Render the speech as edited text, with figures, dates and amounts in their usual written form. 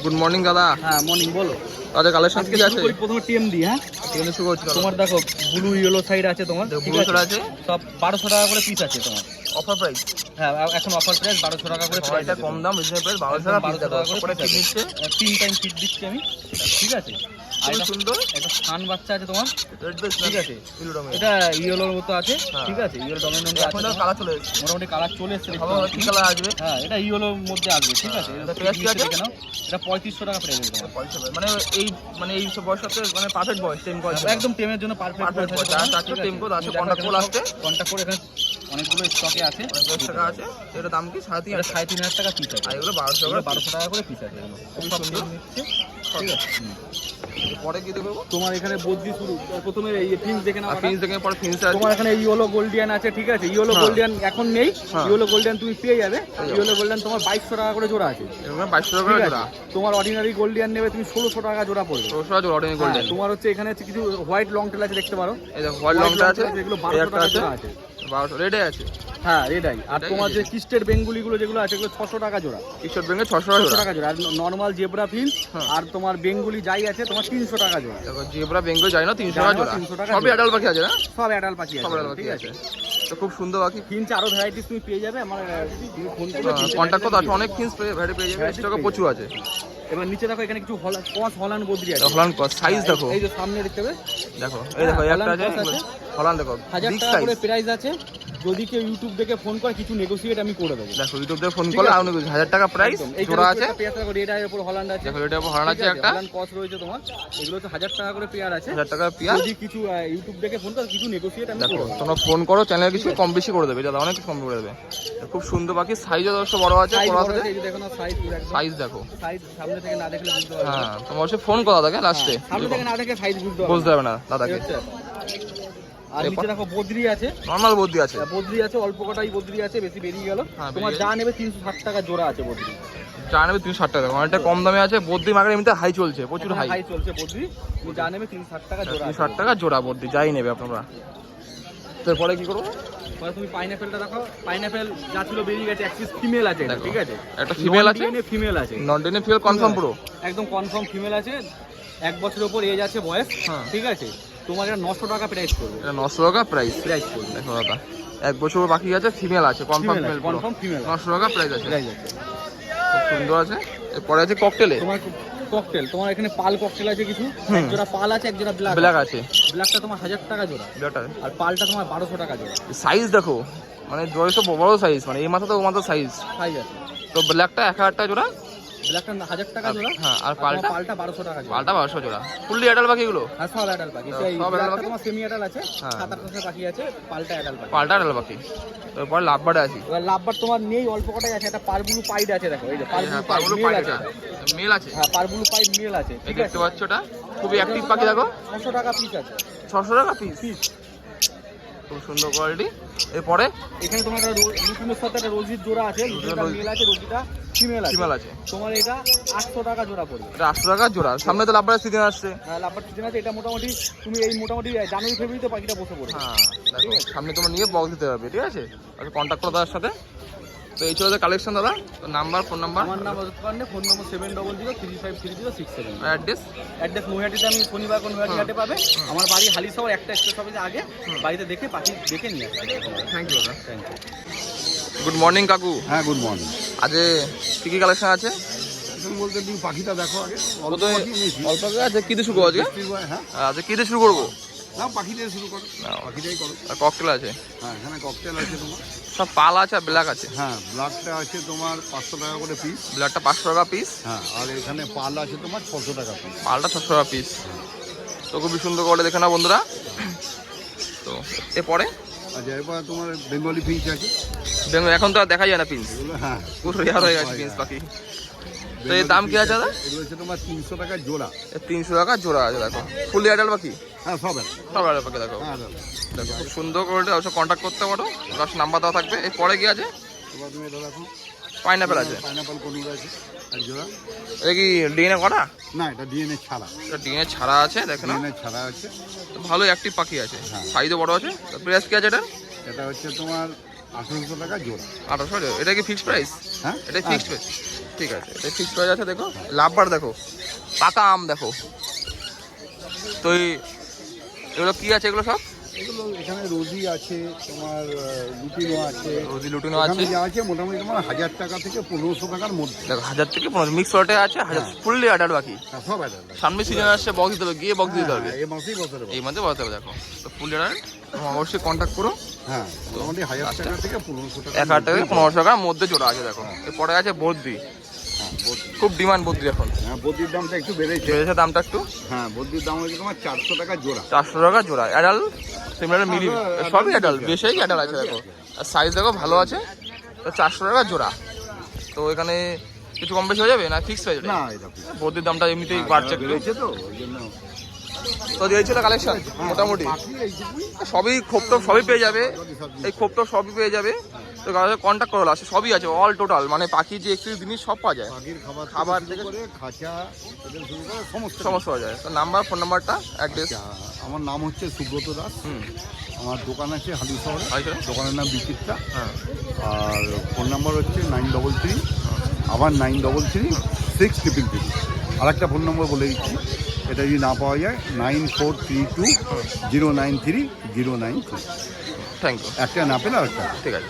Good morning দাদা। হ্যাঁ morning বলো। তাদের কালেকশন কি আছে? প্রথমে টিএম দি। হ্যাঁ টিএম শুরু করছি। তোমার দেখো ব্লু ইয়েলো সাইড আছে তোমার, ঠিক আছে? সব 1200 টাকা করে পিস আছে তোমার। Offer price? হ্যাঁ এখন অফার প্রাইস 1200 টাকা করে। এটা কম দাম, রিজনেবল প্রাইস 1200 টাকা করে ফিট নিচ্ছে। 3 টাইম ফিট দিচ্ছি আমি, ঠিক আছে? আর এটা সুন্দর একটা সান বাচ্চা আছে তোমার, ঠিক আছে? এটা ইয়েলোর মতো আছে, ঠিক আছে? ইয়েলো ডমিনেন্ট আছে। এখন কালার চলে এসেছে, মোটামুটি কালার চলে এসেছে। কি কালার আসবে? হ্যাঁ এটা ইয়েলোর মধ্যে আসবে, ঠিক আছে? এটা প্রাইস কি আছে? এটা 3500 টাকা প্রাইস আছে। মানে এই সব বয়সতে মানে পারফেক্ট বয়স, টেম বয়স, একদম টেমের জন্য পারফেক্ট বয়স আছে। তার টেম কোড আছে, কন্টাক্ট কোড আছে, কন্টাক্ট কোড এখানে অনেকগুলো স্টকে আছে, অনেক টাকা আছে। এটা দাম কি? 3500 টাকা পিস আছে। আর এগুলো 1200 টাকা করে পিস আছে। এগুলো খুব সুন্দর, ঠিক আছে। পরে কি দেখবো? তোমার এখানে বদ্রি শুরু, প্রথমে এই ফিন্স দেখে নাও। ফিন্স দেখে পরে ফিন্স আছে। তোমার এখানে ইয়েলো গোল্ডিয়ান আছে, ঠিক আছে? ইয়েলো গোল্ডিয়ান এখন নেই, ইয়েলো গোল্ডিয়ান তুমি পেয়ে যাবে। ইয়েলো গোল্ডিয়ান তোমার 2200 টাকা করে জোড়া আছে। এরকম 2200 টাকা করে জোড়া। তোমার অর্ডিনারি গোল্ডিয়ান নেবে তুমি 1600 টাকা জোড়া পড়বে। 1600 টাকা জোড়া অর্ডিনারি গোল্ডিয়ান। তোমার হচ্ছে এখানে হচ্ছে কিছু হোয়াইট লং টেল আছে, দেখতে পারো। এই দেখো হোয়াইট লং টেল আছে, এগুলো 1200 টাকা জোড়া আছে। 1200 রেডে আছে। হ্যাঁ রেডাই। আর তোমার যে কিস্টেড বেঙ্গুলি গুলো যেগুলো আছে এগুলো 600 টাকা জোড়া। কিস্টেড বেঙ্গল 600 টাকা জোড়া। আর নরমাল জেব্রা ফিন্স আর তোমার বেঙ্গুলি যাই আছে তোমার 300 টাকা জোড়া। দেখো জেব্রা বেঙ্গল যাই না 300 টাকা জোড়া। সবই অ্যাডাল্ট পাখি আছে না? সব অ্যাডাল্ট পাখি আছে, ঠিক আছে। তো খুব সুন্দর পাখি। ফিন্স আরো ভ্যারাইটিস তুমি পেয়ে যাবে। আমার তুমি ফোন করলে কন্টাক্ট করতে আছে, অনেক ফিন্স ভ্যারাইটি পেয়ে যাবে। স্টকে প্রচুর আছে। এবার নিচে দেখো এখানে কিছু হল্যান্ড বদ্রি আছে। হল্যান্ড কস সাইজ দেখো, এই যে সামনে দেখতে পাবে, দেখো এই দেখো একটা আছে হল্যান্ড দেখো 1000 টাকা করে প্রাইস আছে। যদি কেউ ইউটিউব দেখে ফোন করে কিছু নেগোসিয়েট আমি করে দেবো। দেখো ইউটিউব দেখে ফোন করলে আর 1000 টাকা প্রাইস জোড়া আছে। এটার উপর হল্যান্ড আছে, দেখো এটার উপর হল্যান্ড আছে একটা। হল্যান্ড কস রয়েছে তোমার। এগুলো হচ্ছে 1000 টাকা করে পেয়ার আছে। 1000 টাকা পেয়ার। যদি কিছু ইউটিউব দেখে ফোন করে কিছু নেগোসিয়েট আমি করে দেবো। তোমরা ফোন করো, চ্যানেলে কিছু কম বেশি করে দেবে, দাদা অনেক কম করে দেবে। খুব সুন্দর পাখি, সাইজও যথেষ্ট বড় আছে। এই যে দেখো না সাইজ, সাইজ দেখো, সাইজ সামনে থেকে না দেখলে বুঝতে পারবে না। হ্যাঁ তোমার অবশ্যই ফোন করা থাকে লাস্টে, সামনে থেকে না দেখে সাইজ বুঝতে পারবে না দাদাকে। আর নিচে দেখো বদ্রি আছে, নরমাল বদ্রি আছে। বদ্রি আছে অল্প কটাই বদ্রি আছে, বেশি বেরিয়ে গেল। তোমার যা নেবে 360 টাকা জোড়া আছে বদ্রি। যা নেবে 360 টাকা, অনেকটা কম দামে আছে। বদ্রি মার্কেট এমনিতে হাই চলছে, প্রচুর হাই চলছে বদ্রি। তুমি যা নেবে 360 টাকা জোড়া। 360 টাকা জোড়া বদ্রি যাই নেবে আপনারা। তারপরে কি করবো? পরে তুমি পাইনাপেলটা দেখো। পাইনাপেল যা ছিল বেরিয়ে গেছে, এক পিস ফিমেল আছে, ঠিক আছে? একটা ফিমেল আছে, ফিমেল আছে, নন ডিএনএ ফিমেল কনফার্ম পুরো একদম কনফার্ম ফিমেল আছে। 1 বছরের উপর এজ আছে বয়স, ঠিক আছে? তোমার এটা 900 টাকা প্রাইস করবে। এটা 900 টাকা প্রাইস করবে। দেখো দাদা 1 বছর বাকি আছে, ফিমেল আছে, কনফার্ম ফিমেল 900 টাকা প্রাইস আছে। খুব সুন্দর আছে। এরপরে আছে ককটেলে। তোমার ককটেল, তোমার এখানে পাল ককটেল আছে কিছু। এক জোড়া পাল আছে, এক জোড়া ব্ল্যাক আছে। ব্ল্যাকটা তোমার 1000 টাকা জোড়া, আর পালটা তোমার 1200 টাকা জোড়া। সাইজ দেখো, মানে জোড়া বড় সাইজ, মানে এই মাথা তো ও মাথা সাইজ আছে। তো ব্ল্যাকটা 1000 টাকা জোড়া, ব্ল্যাকটা 1000 টাকা জোড়া। হ্যাঁ আর পালটা 1200 টাকা জোড়া। পালটা 1200 জোড়া। ফুললি অ্যাডাল্ট পাখি এগুলো? হ্যাঁ সব অ্যাডাল্ট পাখি। সব অ্যাডাল্ট পাখি। তোমার সেমি অ্যাডাল্ট আছে, 7-8 মাসের পাখি আছে। পালটা অ্যাডাল্ট পাখি। পালটা অ্যাডাল্ট পাখি। তারপর লাভবার্ড আছে। এবার লাভবার্ড তোমার নেই, অল্প কটাই আছে। একটা পারবুলু পাইড আছে, দেখো এই যে পারবুলু পাইড আছে, মেল আছে। হ্যাঁ পারবুলু পাইড মেল আছে, এই দেখতে পাচ্ছ, এটা খুবই অ্যাক্টিভ পাখি। দেখো 600 টাকা পিস আছে। 600 টাকা পিস, খুব সুন্দর কোয়ালিটি। এরপরে এখানে তোমার একটা লুটিনের সাথে একটা রোজির জোড়া আছে। লুটিনটা মেল আছে, রোজিটা ফিমেল আছে। তোমার এটা 800 টাকা জোড়া পড়বে। এটা 800 টাকা জোড়া। সামনে তো লাভবার্ডের সিজন আসছে। হ্যাঁ লাভবার্ড সিজন আছে। এটা মোটামুটি তুমি এই মোটামুটি জানুয়ারি ফেব্রুয়ারিতে পাখিটা বসে পড়বে। হ্যাঁ দেখো সামনে তোমার নিয়ে বক্স দিতে হবে, ঠিক আছে? আর কন্ট্যাক্ট করো দাদার সাথে। তো এই ছিল কালেকশন দাদা। তো নাম্বার, ফোন নাম্বার? আমার নাম Ajit Pandey, phone number 7003530677। Address নৈহাটিতে। আমি শনিবার নৈহাটি হাটে পাবে। আমার বাড়ি হালিশহর একটা এক্সপ্রেস অফিসে আগে। বাড়িতে দেখে পাখি দেখে নিয়ে আসবে। থ্যাংক ইউ দাদা। গুড মর্নিং কাকু। হ্যাঁ গুড মর্নিং। আজ কি কালেকশন আছে বলতে তুমি পাখিটা দেখো আগে। অল্প আছে, কি দিয়ে শুরু করবো আজকে? হ্যাঁ আজকে কি দিয়ে শুরু করবো? না পাখি দিয়ে শুরু করো, পাখিটাই করো। আর ককটেল আছে? হ্যাঁ এখানে ককটেল আছে তোমার। সব পাল আছে আর ব্ল্যাক আছে? হ্যাঁ ব্ল্যাকটা আছে তোমার 500 টাকা করে পিস। ব্ল্যাকটা 500 টাকা পিস। হ্যাঁ আর এখানে পাল আছে তোমার 600 টাকা পিস। পালটা 600 টাকা পিস। তো খুবই সুন্দর করে দেখে না বন্ধুরা। তো এরপরে আচ্ছা এরপরে তোমার বেঙ্গলি ফিঞ্চ আছে। এখন তো আর দেখা যায় না পিন্স, হ্যাঁ পুরো রেয়ার হয়ে গেছে পিন্স পাখি। তো এর দাম কি আছে দাদা? এগুলো হচ্ছে তোমার 300 টাকা জোড়া। 300 টাকা জোড়া আছে। দেখো ফুলি অ্যাডাল্ট পাখি। হ্যাঁ সব অ্যাডাল্ট পাখি। দেখো হ্যাঁ দেখো খুব সুন্দর করে অবশ্য কন্ট্যাক্ট করতে পারো, লাস্ট নাম্বার দেওয়া থাকবে। এরপরে কি আছে? এবার তুমি এটা দেখো, পাইনাপেল আছে। পাইনাপেল কনুর আছে এক জোড়া। এটা কি ডিএনএ করা? না এটা ডিএনএ ছাড়া। এটা ডিএনএ ছাড়া আছে, দেখেন ডিএনএ ছাড়া আছে। ভালো অ্যাক্টিভ পাখি আছে, সাইজও বড় আছে। প্রাইস কি আছে এটা? এটা হচ্ছে তোমার 1800 টাকা জোড়া। 1800। এটা কি ফিক্সড প্রাইস? হ্যাঁ এটা ফিক্সড প্রাইস? ঠিক আছে, এটা ফিক্স প্রাইস আছে। দেখো লাভবার দেখো, পাকা আম দেখো। তো এগুলো কি আছে এগুলো সব? এগুলো এখানে রোজি আছে, তোমার লুটিনো আছে। রোজি লুটিনো আছে, যা আছে মোটামুটি তোমার 1000 টাকা থেকে 1500 টাকার মধ্যে। দেখো 1000 থেকে 1500 মিক্স ওয়াটে আছে, 1000 ফুললি অ্যাডাল্ট বাকি। সব অ্যাডাল্ট। সামনে সিজন আসছে, বক্স দিতে হবে, গিয়ে বক্স দিতে হবে। এই মাসেই বছরে এই মাঝে বলতে হবে। দেখো তো ফুললি অ্যাডাল্ট, অবশ্যই কন্ট্যাক্ট করো। হ্যাঁ, মোটামুটি 1000 টাকা থেকে 1500 টাকা। 1000 টাকা থেকে 1500 টাকার মধ্যে জোড়া আছে। দেখো এরপরে আছে বদ্রি, খুব ডিমান্ড বদ্রি এখন। হ্যাঁ, বদ্রির দামটা একটু বেড়েছে। বেড়েছে দামটা একটু। হ্যাঁ, বদ্রির দাম হচ্ছে তোমার 400 টাকা জোড়া। 400 টাকা জোড়া অ্যাডাল্ট, সিমিলার মিডিল, সবই অ্যাডাল্ট, বেশি অ্যাডাল্ট আছে। দেখো আর সাইজ দেখো ভালো আছে। তো 400 টাকা জোড়া। তো এখানে কিছু কম বেশি হয়ে যাবে না ফিক্স হয়ে যাবে? না, এটা বদ্রির দামটা এমনিতেই বাড়ছে একটু। বেড়েছে তো ওই জন্য। তো এই ছিল কালেকশন মোটামুটি। সবই খোপটপ সবই পেয়ে যাবে, এই খোপটপ সবই পেয়ে যাবে। তো কন্ট্যাক্ট করো, আসে সবই আছে অল টোটাল, মানে পাখি যে এক্সেস জিনিস সব পাওয়া যায়। পাখির খাবার থেকে থেকে করে খাঁচা থেকে শুরু করে সমস্ত সমস্যা হয়ে যায়। তো নাম্বার, ফোন নাম্বারটা, অ্যাড্রেস। আমার নাম হচ্ছে সুব্রত দাস। হুম, আমার দোকান আছে হালি শহরে। আছে। দোকানের নাম বিচিত্রা। হ্যাঁ, আর ফোন নাম্বার হচ্ছে 933, আবার 933 আর একটা ফোন নম্বর বলে দিচ্ছি, এটা যদি না পাওয়া যায় 9432 093 092। Thank you. একটা না পেলে আর একটা। ঠিক আছে।